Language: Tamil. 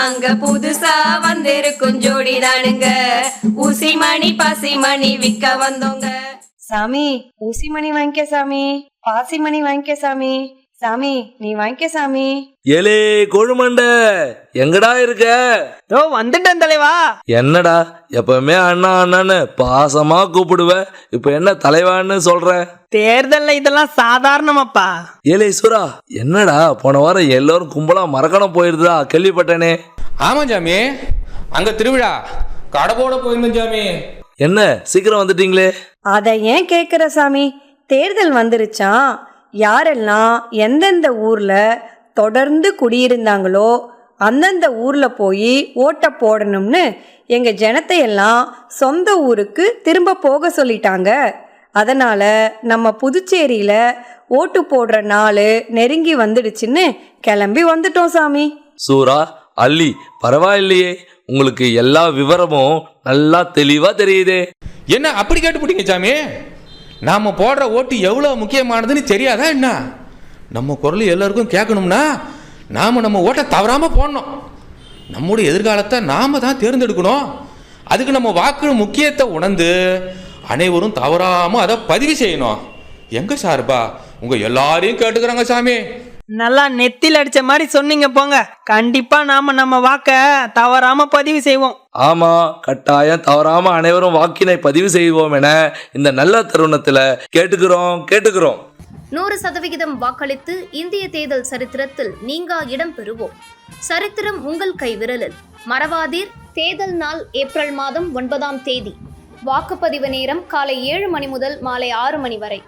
நாங்க புதுசா வந்திருக்கும் ஜோடிதானுங்க. ஊசி மணி பாசி மணி விக்க வந்தோங்க. சாமி ஊசி மணி வாங்கிக்க சாமி, பாசி மணி வாங்கிக்க சாமி. சாமி நீ வாங்கிக்க சாமி. ஏலே கொழுமண்ட, எங்கடா இருக்க? வந்துட்டேன் தலைவா. என்னடா எப்பவுமே அண்ணா அண்ணான்னு பாசமா கூப்பிடுவ, இப்ப என்ன தலைவான்னு சொல்ற? தேர்தல்ல இதெல்லாம் சாதாரணமாப்பா. ஏலே ஈஸ்வரா, என்னடா போன வாரம் எல்லாரும் கும்பலா மரக்கணம் போயிருந்தா கேள்விப்பட்டேனே. ஆமா ஜாமி, அங்க திருவிழா கடை போட போயிருந்தேன் ஜாமி. என்ன சீக்கிரம் வந்துட்டீங்களே? அத ஏன் கேக்குற சாமி, தேர்தல் வந்துருச்சான். யாரெல்லாம் எந்தெந்த ஊர்ல தொடர்ந்து குடியிருந்தாங்களோ அந்தந்த ஊர்ல போய் ஓட்ட போடணும்னு எங்க ஜனத்தை எல்லாம் சொந்த ஊருக்கு திரும்ப போக சொல்லிட்டாங்க. அதனால நம்ம புதுச்சேரியில ஓட்டு போடுற நாள் நெருங்கி வந்துடுச்சுன்னு கிளம்பி வந்துட்டோம் சாமி. சூரா அல்லி, பரவாயில்லையே, உங்களுக்கு எல்லா விவரமும் நல்லா தெளிவா தெரியுதே. என்ன அப்படி கேட்டுப்பிட்டீங்க ஜாமி? நாம போடுற ஓட்டு எவ்வளவு முக்கியமானதுன்னு தெரியாதா என்ன? நம்ம குரல் எல்லாருக்கும் கேட்கணும்னா நாம நம்ம ஓட்டை தவறாம போடணும். நம்முடைய எதிர்காலத்தை நாம தான் தேர்ந்தெடுக்கணும். அதுக்கு நம்ம வாக்கு முக்கியத்தை உணர்ந்து அனைவரும் தவறாம அதை பதிவு செய்யணும். எங்க சார்பா உங்க எல்லாரையும் கேட்டுக்கிறாங்க சாமி. நல்லா நெத்தில அடிச்ச மாதிரி சொன்னீங்க போங்க. கண்டிப்பா நாம நம்ம வாக்க தவறாம பதிவு செய்வோம். ஆமா, கட்டாயம் தவறாம அனைவரும் வாக்கினை பதிவு செய்வோம் என இந்த நல்ல தருணத்துல கேட்டுக்கிறோம். 100% வாக்களித்து இந்திய தேர்தல் சரித்திரத்தில் நீங்கா இடம் பெறுவோம். சரித்திரம் உங்கள் கைவிரலில். மறவாதீர். தேர்தல் நாள் ஏப்ரல் மாதம் 9ஆம் தேதி. வாக்குப்பதிவு நேரம் காலை 7 மணி முதல் மாலை 6 மணி வரை.